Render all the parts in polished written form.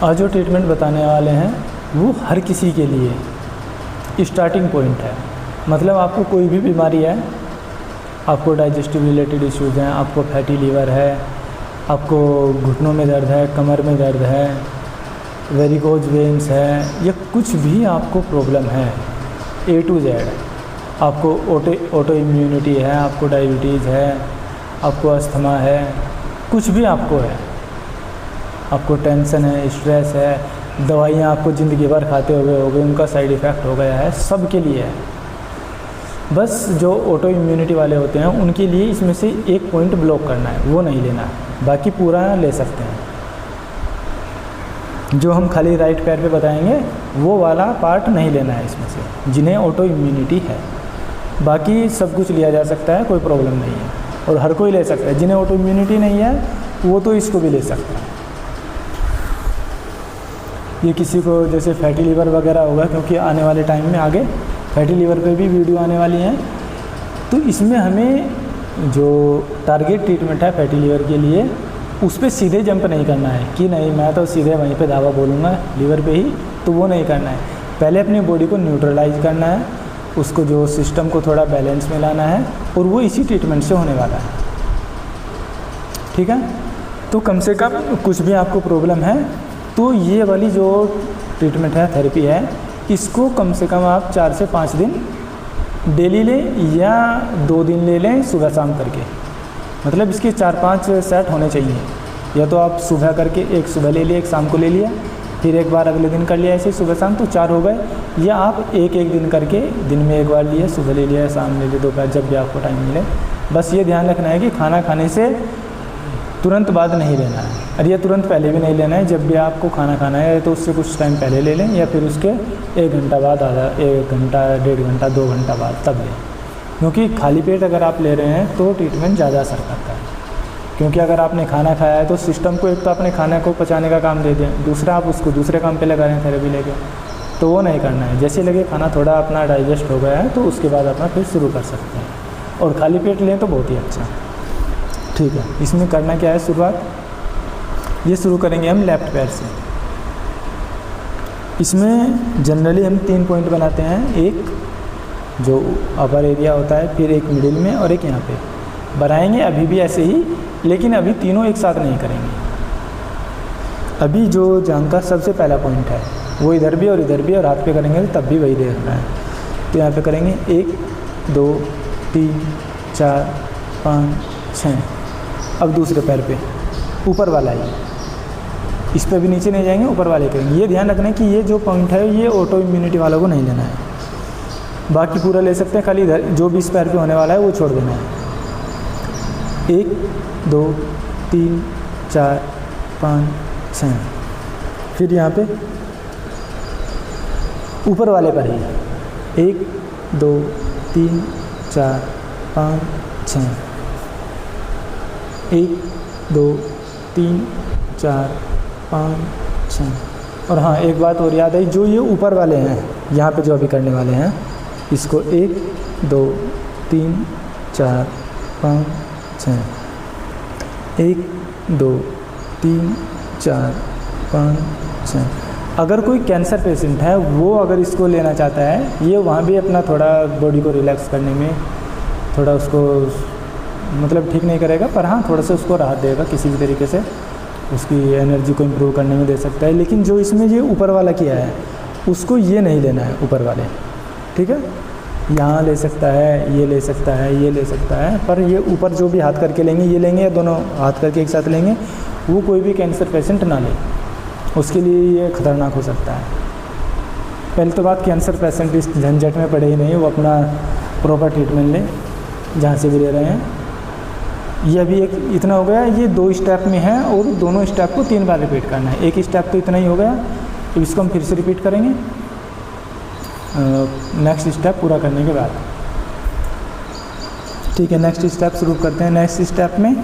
आज जो ट्रीटमेंट बताने वाले हैं वो हर किसी के लिए स्टार्टिंग पॉइंट है। मतलब आपको कोई भी बीमारी है, आपको डाइजेस्टिव रिलेटेड इश्यूज़ हैं, आपको फैटी लीवर है, आपको घुटनों में दर्द है, कमर में दर्द है, वेरिकोज वेन्स है, या कुछ भी आपको प्रॉब्लम है A to Z, आपको ऑटो इम्यूनिटी है, आपको डायबिटीज़ है, आपको अस्थमा है, कुछ भी आपको है, आपको टेंशन है, स्ट्रेस है, दवाइयाँ आपको ज़िंदगी भर खाते हुए हो गए, उनका साइड इफ़ेक्ट हो गया है, सब के लिए है। बस जो ऑटो इम्यूनिटी वाले होते हैं उनके लिए इसमें से एक पॉइंट ब्लॉक करना है, वो नहीं लेना है, बाकी पूरा ले सकते हैं। जो हम खाली राइट पैर पे बताएंगे वो वाला पार्ट नहीं लेना है इसमें से, जिन्हें ऑटो इम्यूनिटी है। बाकी सब कुछ लिया जा सकता है, कोई प्रॉब्लम नहीं है, और हर कोई ले सकता है। जिन्हें ऑटो इम्यूनिटी नहीं है वो तो इसको भी ले सकता है। ये किसी को जैसे फैटी लीवर वगैरह होगा, क्योंकि आने वाले टाइम में आगे फैटी लीवर पे भी वीडियो आने वाली है, तो इसमें हमें जो टारगेट ट्रीटमेंट है फैटी लीवर के लिए उस पर सीधे जंप नहीं करना है कि नहीं मैं तो सीधे वहीं पे दावा बोलूँगा लीवर पे ही, तो वो नहीं करना है। पहले अपनी बॉडी को न्यूट्रलाइज करना है, उसको जो सिस्टम को थोड़ा बैलेंस में लाना है, और वो इसी ट्रीटमेंट से होने वाला है। ठीक है, तो कम से कम कुछ भी आपको प्रॉब्लम है तो ये वाली जो ट्रीटमेंट है, थेरेपी है, इसको कम से कम आप 4 से 5 दिन डेली लें या 2 दिन ले लें सुबह शाम करके। मतलब इसके 4-5 सेट होने चाहिए। या तो आप सुबह करके एक सुबह ले लिया, एक शाम को ले लिया, फिर एक बार अगले दिन कर लिया, ऐसे सुबह शाम, तो 4 हो गए। या आप एक दिन करके दिन में एक बार लिया, सुबह ले लिया, शाम ले लिया, दोपहर, जब भी आपको टाइम मिले। बस ये ध्यान रखना है कि खाना खाने से तुरंत बाद नहीं लेना है, और ये तुरंत पहले भी नहीं लेना है। जब भी आपको खाना खाना है तो उससे कुछ टाइम पहले ले लें, या फिर उसके 1 घंटा बाद, आधा 1 घंटा, 1.5 घंटा, 2 घंटा बाद तब लें। क्योंकि खाली पेट अगर आप ले रहे हैं तो ट्रीटमेंट ज़्यादा असर करता है। क्योंकि अगर आपने खाना खाया है तो सिस्टम को एक तो अपने खाने को पचाने का काम दे दें, दूसरा आप उसको दूसरे काम पे लगा रहे हैं थेरेपी लेके, तो वो नहीं करना है। जैसे लगे खाना थोड़ा अपना डाइजेस्ट हो गया है तो उसके बाद अपना फिर शुरू कर सकते हैं, और खाली पेट लें तो बहुत ही अच्छा। ठीक है, इसमें करना क्या है, शुरुआत ये शुरू करेंगे हम लेफ़्ट पैर से। इसमें जनरली हम 3 पॉइंट बनाते हैं, एक जो अपर एरिया होता है, फिर एक मिडिल में, और एक यहाँ पे बनाएंगे। अभी भी ऐसे ही, लेकिन अभी तीनों एक साथ नहीं करेंगे। अभी जो जहाँ का सबसे पहला पॉइंट है वो इधर भी और इधर भी, और हाथ पे करेंगे तब भी वही देखना है। तो यहाँ पे करेंगे 1 2 3 4 5 6। अब दूसरे पैर पे ऊपर वाला ही, इस पर भी नीचे नहीं जाएंगे, ऊपर वाले करेंगे। ये ध्यान रखना है कि ये जो पॉइंट है ये ऑटो इम्यूनिटी वालों को नहीं लेना है, बाकी पूरा ले सकते हैं। खाली इधर जो भी इस पैर पे होने वाला है वो छोड़ देना है। 1 2 3 4 5 6। फिर यहाँ पे ऊपर वाले पर ही 1 2 3 4 5 6। 1 2 3 4 5 6। और हाँ, एक बात और याद आई, जो ये ऊपर वाले हैं यहाँ पे जो अभी करने वाले हैं, इसको 1 2 3 4 5 6। 1 2 3 4 5 6। अगर कोई कैंसर पेशेंट है वो अगर इसको लेना चाहता है, ये वहाँ भी अपना थोड़ा बॉडी को रिलैक्स करने में थोड़ा उसको मतलब ठीक नहीं करेगा, पर हाँ थोड़ा सा उसको राहत देगा, किसी भी तरीके से उसकी एनर्जी को इम्प्रूव करने में दे सकता है। लेकिन जो इसमें ये ऊपर वाला किया है उसको ये नहीं लेना है, ऊपर वाले। ठीक है, यहाँ ले सकता है, ये ले सकता है, ये ले सकता है, पर ये ऊपर जो भी हाथ करके लेंगे, ये लेंगे या दोनों हाथ करके एक साथ लेंगे, वो कोई भी कैंसर पेशेंट ना ले, उसके लिए ये खतरनाक हो सकता है। पहले तो बात, कैंसर पेशेंट इस झंझट में पड़े ही नहीं, वो अपना प्रॉपर ट्रीटमेंट ले जहाँ से भी ले रहे हैं। ये अभी एक इतना हो गया, ये 2 स्टेप में है, और दोनों स्टेप को 3 बार रिपीट करना है। एक स्टेप तो इतना ही हो गया, तो इसको हम फिर से रिपीट करेंगे नेक्स्ट स्टेप पूरा करने के बाद। ठीक है, नेक्स्ट स्टेप शुरू करते हैं। नेक्स्ट स्टेप में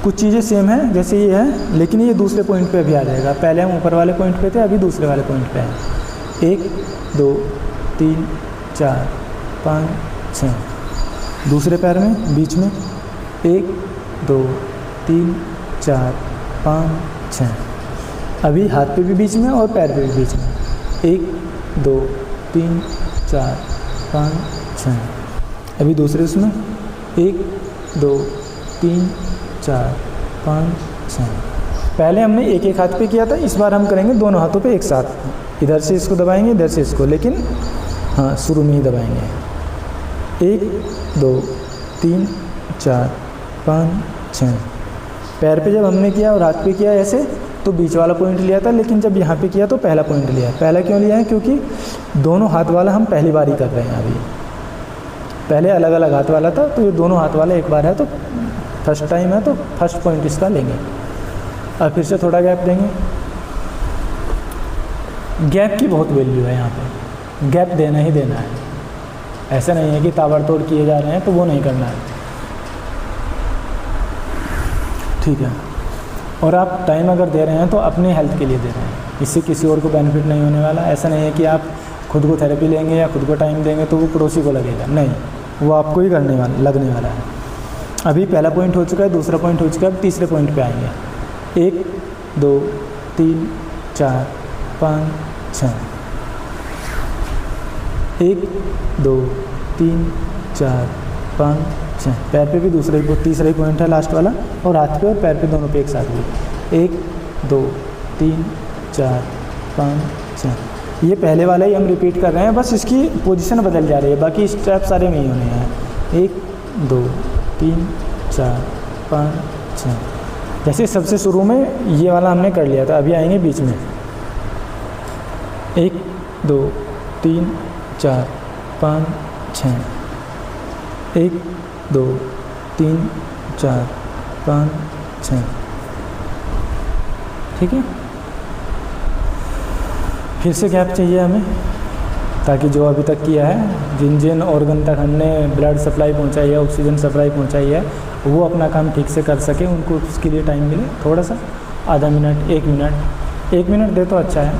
कुछ चीज़ें सेम है जैसे ये है, लेकिन ये दूसरे पॉइंट पे भी आ जाएगा। पहले हम ऊपर वाले पॉइंट पे थे, अभी दूसरे वाले पॉइंट पे हैं। 1 2 3 4 5 6। दूसरे पैर में बीच में 1 2 3 4 5 6। अभी हाथ पे भी बीच में और पैर पे भी बीच में। 1 2 3 4 5 6। अभी दूसरे उसमें 1 2 3 4 5 6। पहले हमने एक एक हाथ पे किया था, इस बार हम करेंगे दोनों हाथों पे एक साथ। इधर से इसको दबाएंगे, इधर से इसको, लेकिन हाँ शुरू में ही दबाएंगे। 1 2 3 4 5 6। पैर पे जब हमने किया और हाथ पे किया ऐसे तो बीच वाला पॉइंट लिया था, लेकिन जब यहाँ पे किया तो पहला पॉइंट लिया है। पहला क्यों लिया है? क्योंकि दोनों हाथ वाला हम पहली बार ही कर रहे हैं। अभी पहले अलग अलग हाथ वाला था, तो ये दोनों हाथ वाला एक बार है, तो फर्स्ट टाइम है, तो फर्स्ट पॉइंट इसका लेंगे। अब फिर से थोड़ा गैप देंगे। गैप की बहुत वैल्यू है यहाँ पे, गैप देना ही देना है। ऐसा नहीं है कि ताबड़तोड़ किए जा रहे हैं तो वो नहीं करना है, ठीक है। और आप टाइम अगर दे रहे हैं तो अपनी हेल्थ के लिए दे रहे हैं, इससे किसी और को बेनिफिट नहीं होने वाला। ऐसा नहीं है कि आप खुद को थेरेपी लेंगे या खुद को टाइम देंगे तो वो पड़ोसी को लगेगा, नहीं, वो आपको ही लगने वाला है। अभी पहला पॉइंट हो चुका है, दूसरा पॉइंट हो चुका है, अब तीसरे पॉइंट पे आएंगे। 1 2 3 4 5 6। 1 2 3 4 5 6। पैर पे भी तीसरा ही पॉइंट है लास्ट वाला, और हाथ पे और पैर पे दोनों पे एक साथ भी। 1 2 3 4 5 6। ये पहले वाला ही हम रिपीट कर रहे हैं, बस इसकी पोजीशन बदल जा रही है, बाकी स्टेप सारे में ही होने हैं। 1 2 3 4 5 6। जैसे सबसे शुरू में ये वाला हमने कर लिया था, अभी आएंगे बीच में। 1 2 3 4 5 6। 1 2 3 4 5 6। ठीक है। फिर से गैप चाहिए हमें, ताकि जो अभी तक किया है, जिन जिन ऑर्गन तक हमने ब्लड सप्लाई पहुंचाई है, ऑक्सीजन सप्लाई पहुंचाई है, वो अपना काम ठीक से कर सके, उनको उसके लिए टाइम मिले थोड़ा सा, आधा मिनट 1 मिनट। 1 मिनट दे तो अच्छा है,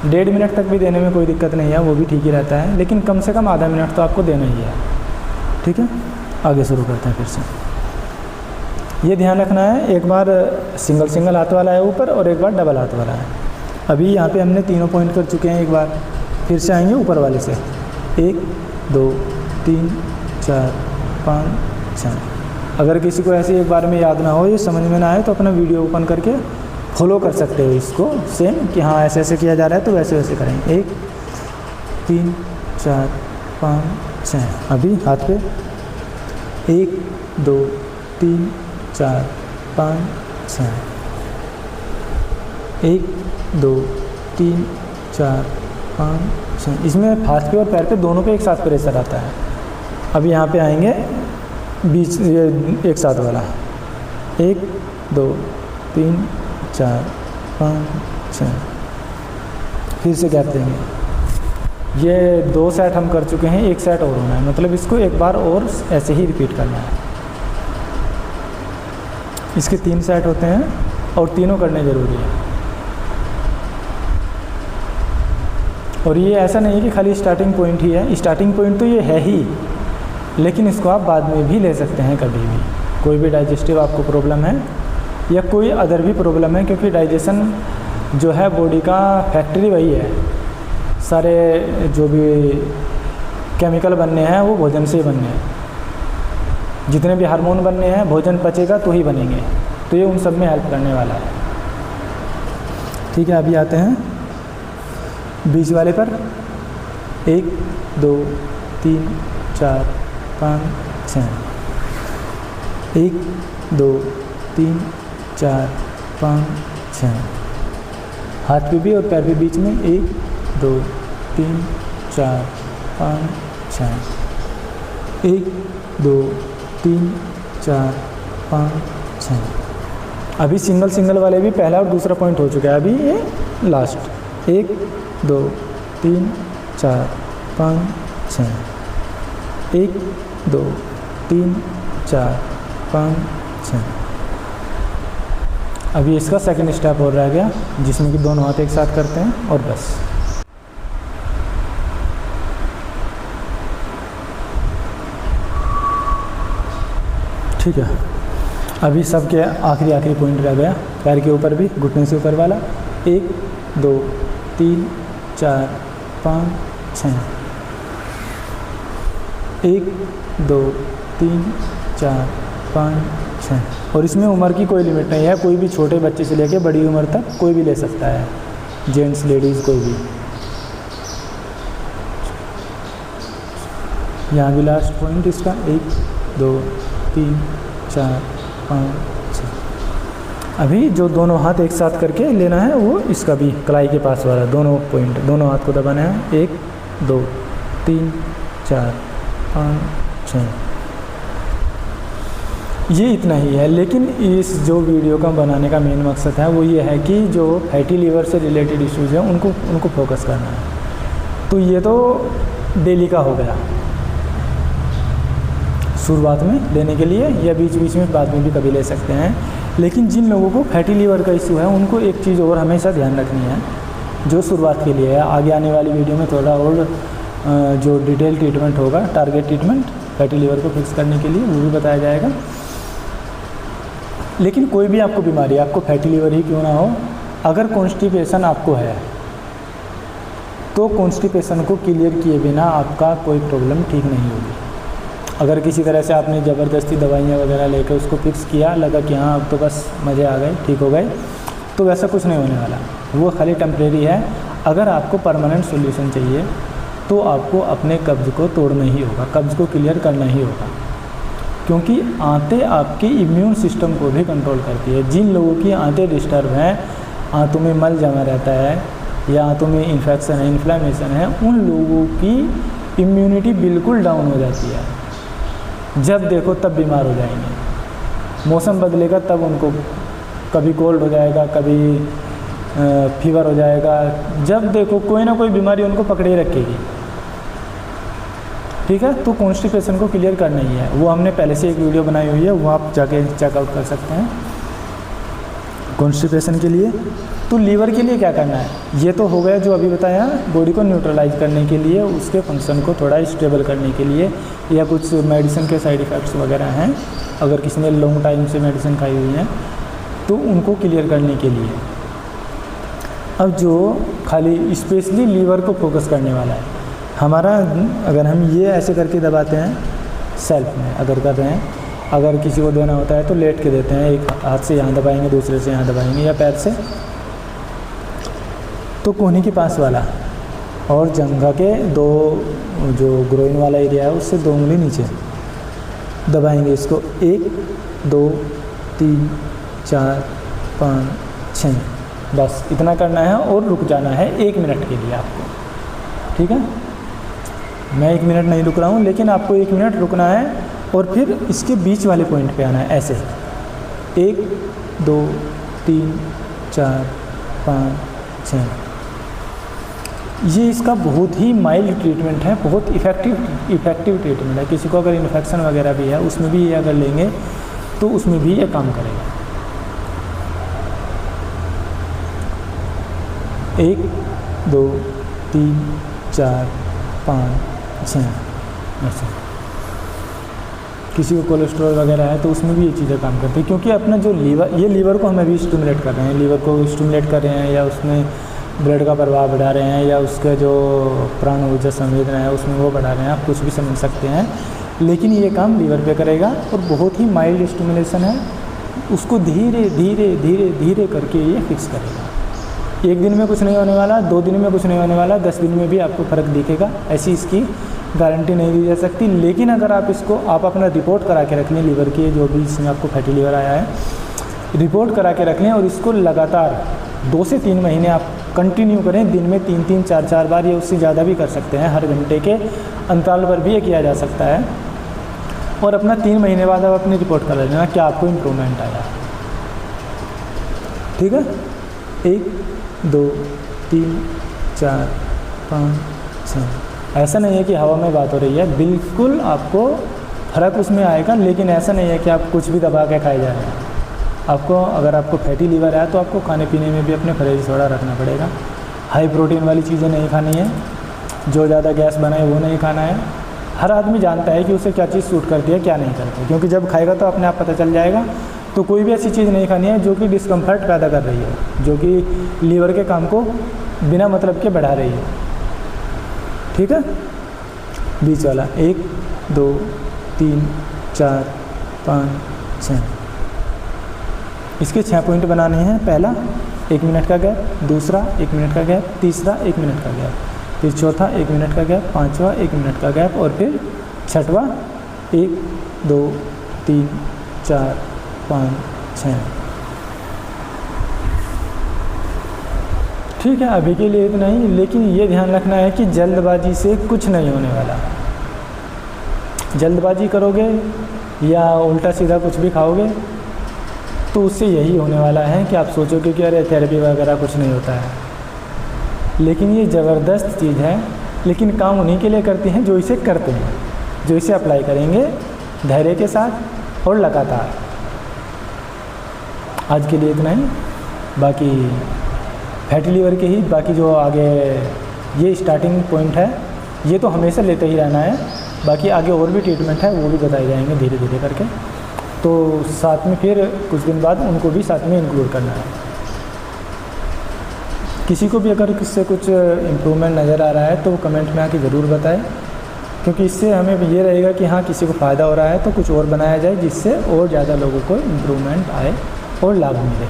1.5 मिनट तक भी देने में कोई दिक्कत नहीं है, वो भी ठीक ही रहता है, लेकिन कम से कम आधा मिनट तो आपको देना ही है। ठीक है, आगे शुरू करते हैं फिर से। ये ध्यान रखना है, एक बार सिंगल हाथ वाला है ऊपर और एक बार डबल हाथ वाला है। अभी यहाँ पे हमने तीनों पॉइंट कर चुके हैं, एक बार फिर से आएंगे ऊपर वाले से। 1 2 3 4 5 6। अगर किसी को ऐसे एक बार में याद ना हो, ये समझ में ना आए, तो अपना वीडियो ओपन करके फॉलो कर सकते हो इसको सेम, कि हाँ ऐसे ऐसे किया जा रहा है तो वैसे वैसे करेंगे। 1 3 4 5 6। अभी हाथ पे 1 2 3 4 5 6। 1 2 3 4 5 6। इसमें हाथ पे और पैर पे दोनों पे एक साथ प्रेशर आता है। अभी यहाँ पे आएंगे बीच, ये एक साथ वाला। 1 2 3 4 5 6। फिर से गैप देंगे। ये 2 सेट हम कर चुके हैं, 1 सेट और होना है, मतलब इसको एक बार और ऐसे ही रिपीट करना है। इसके 3 सेट होते हैं और तीनों करने ज़रूरी है। और ये ऐसा नहीं है कि खाली स्टार्टिंग पॉइंट ही है, स्टार्टिंग पॉइंट तो ये है ही, लेकिन इसको आप बाद में भी ले सकते हैं कभी भी। कोई भी डाइजेस्टिव आपको प्रॉब्लम है या कोई अदर भी प्रॉब्लम है, क्योंकि डाइजेशन जो है बॉडी का फैक्ट्री वही है, सारे जो भी केमिकल बनने हैं वो भोजन से ही बनने हैं, जितने भी हार्मोन बनने हैं भोजन पचेगा तो ही बनेंगे, तो ये उन सब में हेल्प करने वाला है। ठीक है, अभी आते हैं बीच वाले पर। 1 2 3 4 5 6। 1 2 3 4 5 6। हाथ पे भी और पैर पे बीच में 1 2 3 4 5 6। 1 2 3 4 5 6। अभी सिंगल वाले भी पहला और दूसरा पॉइंट हो चुका है, अभी ये लास्ट। 1 2 3 4 5 6। 1 2 3 4 5 6। अभी इसका सेकंड स्टेप और रह गया, जिसमें कि दोनों हाथ एक साथ करते हैं और बस। ठीक है, अभी सबके आखिरी पॉइंट रह गया, पैर के ऊपर भी, घुटने से ऊपर वाला। 1 2 3 4 5 6, 1 2 3 4 5 6। और इसमें उम्र की कोई लिमिट नहीं है, कोई भी छोटे बच्चे से लेकर बड़ी उम्र तक कोई भी ले सकता है, जेंट्स लेडीज़ कोई भी। यहाँ भी लास्ट पॉइंट इसका 1 2 3 4 5 6। अभी जो दोनों हाथ एक साथ करके लेना है वो इसका भी कलाई के पास वाला दोनों पॉइंट, दोनों हाथ को दबाना है। 1 2 3 4 5 6। ये इतना ही है, लेकिन इस जो वीडियो का बनाने का मेन मकसद है वो ये है कि जो फैटी लीवर से रिलेटेड इश्यूज़ हैं उनको फोकस करना है। तो ये तो डेली का हो गया शुरुआत में लेने के लिए, या बीच बीच में बाद में भी कभी ले सकते हैं। लेकिन जिन लोगों को फैटी लीवर का इशू है उनको एक चीज़ और हमेशा ध्यान रखनी है जो शुरुआत के लिए है। आगे आने वाली वीडियो में थोड़ा और जो डिटेल ट्रीटमेंट होगा, टारगेट ट्रीटमेंट फैटी लीवर को फिक्स करने के लिए, वो भी बताया जाएगा। लेकिन कोई भी आपको बीमारी, आपको फैटी लीवर ही क्यों ना हो, अगर कॉन्स्टिपेशन आपको है तो कॉन्स्टिपेशन को क्लियर किए बिना आपका कोई प्रॉब्लम ठीक नहीं होगी। अगर किसी तरह से आपने ज़बरदस्ती दवाइयाँ वगैरह लेकर उसको फिक्स किया, लगा कि हाँ अब तो बस मज़े आ गए, ठीक हो गए, तो वैसा कुछ नहीं होने वाला, वो खाली टेम्परेरी है। अगर आपको परमानेंट सॉल्यूशन चाहिए तो आपको अपने कब्ज़ को तोड़ना ही होगा, कब्ज़ को क्लियर करना ही होगा, क्योंकि आंतें आपकी इम्यून सिस्टम को भी कंट्रोल करती है। जिन लोगों की आंतें डिस्टर्ब हैं, आंतों में मल जमा रहता है या आंतों में इन्फेक्शन है, इन्फ्लेमेशन है, उन लोगों की इम्यूनिटी बिल्कुल डाउन हो जाती है। जब देखो तब बीमार हो जाएंगे, मौसम बदलेगा तब उनको कभी कोल्ड हो जाएगा, कभी फीवर हो जाएगा, जब देखो कोई ना कोई बीमारी उनको पकड़े रखेगी। ठीक है, तो कॉन्स्टिपेशन को क्लियर करना ही है। वो हमने पहले से एक वीडियो बनाई हुई है, वो आप जाके चेकआउट कर सकते हैं कॉन्स्टिपेशन के लिए। तो लीवर के लिए क्या करना है, ये तो हो गया जो अभी बताया, बॉडी को न्यूट्रलाइज करने के लिए, उसके फंक्शन को थोड़ा स्टेबल करने के लिए, या कुछ मेडिसिन के साइड इफ़ेक्ट्स वगैरह हैं, अगर किसी ने लॉन्ग टाइम से मेडिसिन खाई हुई है तो उनको क्लियर करने के लिए। अब जो खाली स्पेशली लीवर को फोकस करने वाला है हमारा, अगर हम ये ऐसे करके दबाते हैं सेल्फ में, अगर कर रहे हैं, अगर किसी को देना होता है तो लेट के देते हैं, एक हाथ से यहाँ दबाएंगे, दूसरे से यहाँ दबाएंगे, या पैर से, तो कोहनी के पास वाला और जंघा के दो जो ग्रोइन वाला एरिया है उससे 2 उंगली नीचे दबाएंगे इसको। 1 2 3 4 5 6, बस इतना करना है और रुक जाना है 1 मिनट के लिए आपको। ठीक है, मैं 1 मिनट नहीं रुक रहा हूँ, लेकिन आपको 1 मिनट रुकना है और फिर इसके बीच वाले पॉइंट पे आना है, ऐसे 1 2 3 4 5 6। ये इसका बहुत ही माइल्ड ट्रीटमेंट है, बहुत इफ़ेक्टिव ट्रीटमेंट है। किसी को अगर इन्फेक्शन वगैरह भी है उसमें भी ये अगर लेंगे तो उसमें भी ये काम करेगा। 1 2 3 4 5 6 ऐसे। किसी को कोलेस्ट्रॉल वगैरह है तो उसमें भी ये चीज़ें काम करती है, क्योंकि अपना जो लीवर, ये लीवर को हम अभी स्टिमुलेट कर रहे हैं, लीवर को स्टिमुलेट कर रहे हैं, या उसमें ब्लड का प्रभाव बढ़ा रहे हैं, या उसका जो प्राण ऊर्जा संवेदना है उसमें वो बढ़ा रहे हैं, आप कुछ भी समझ सकते हैं। लेकिन ये काम लीवर पे करेगा और बहुत ही माइल्ड स्टिमुलेशन है, उसको धीरे धीरे धीरे धीरे करके ये फिक्स करेगा। 1 दिन में कुछ नहीं होने वाला, 2 दिन में कुछ नहीं होने वाला, 10 दिन में भी आपको फ़र्क दिखेगा, ऐसी इसकी गारंटी नहीं दी जा सकती। लेकिन अगर आप अपना रिपोर्ट करा के रख लें लीवर की, जो भी इसमें आपको फैटी लीवर आया है, रिपोर्ट करा के रख लें और इसको लगातार 2 से 3 महीने आप कंटिन्यू करें। दिन में 3-3 4-4 बार या उससे ज़्यादा भी कर सकते हैं, हर घंटे के अंतराल पर भी ये किया जा सकता है। और अपना 3 महीने बाद आप अपनी रिपोर्ट करा लेना कि आपको इम्प्रूवमेंट आया। ठीक है, 1 2 3 4 5 6। ऐसा नहीं है कि हवा में बात हो रही है, बिल्कुल आपको फ़र्क उसमें आएगा। लेकिन ऐसा नहीं है कि आप कुछ भी दबा के खाए जा रहे हैं। आपको, अगर आपको फैटी लीवर है तो आपको खाने पीने में भी अपने परहेज थोड़ा रखना पड़ेगा। हाई प्रोटीन वाली चीज़ें नहीं खानी है, जो ज़्यादा गैस बनाए वो नहीं खाना है। हर आदमी जानता है कि उसे क्या चीज़ सूट करती है, क्या नहीं करती, क्योंकि जब खाएगा तो अपने आप पता चल जाएगा। तो कोई भी ऐसी चीज़ नहीं खानी है जो कि डिस्कम्फर्ट पैदा कर रही है, जो कि लीवर के काम को बिना मतलब के बढ़ा रही है। ठीक है, बीच वाला 1 2 3 4 5 6, इसके 6 पॉइंट बनाने हैं। पहला 1 मिनट का गैप, दूसरा 1 मिनट का गैप, तीसरा 1 मिनट का गैप, फिर चौथा 1 मिनट का गैप, पांचवा 1 मिनट का गैप, और फिर छठवा 1 2 3 4 5 6। ठीक है, अभी के लिए इतना ही, लेकिन ये ध्यान रखना है कि जल्दबाजी से कुछ नहीं होने वाला। जल्दबाजी करोगे या उल्टा सीधा कुछ भी खाओगे तो उससे यही होने वाला है कि आप सोचोगे कि अरे थेरेपी वगैरह कुछ नहीं होता है। लेकिन ये ज़बरदस्त चीज़ है, लेकिन काम उन्हीं के लिए करती हैं जो इसे करते हैं, जो इसे अप्लाई करेंगे धैर्य के साथ और लगातार। आज के लिए इतना ही। बाकी फैटी लीवर के ही बाकी जो आगे ये स्टार्टिंग पॉइंट है, ये तो हमेशा लेते ही रहना है। बाकी आगे और भी ट्रीटमेंट है, वो भी बताए जाएंगे धीरे धीरे करके। तो साथ में फिर कुछ दिन बाद उनको भी साथ में इंक्लूड करना है। किसी को भी अगर इससे कुछ इम्प्रूवमेंट नज़र आ रहा है तो कमेंट में आके ज़रूर बताएं, क्योंकि इससे हमें ये रहेगा कि हाँ किसी को फ़ायदा हो रहा है तो कुछ और बनाया जाए जिससे और ज़्यादा लोगों को इम्प्रूवमेंट आए और लाभ मिले।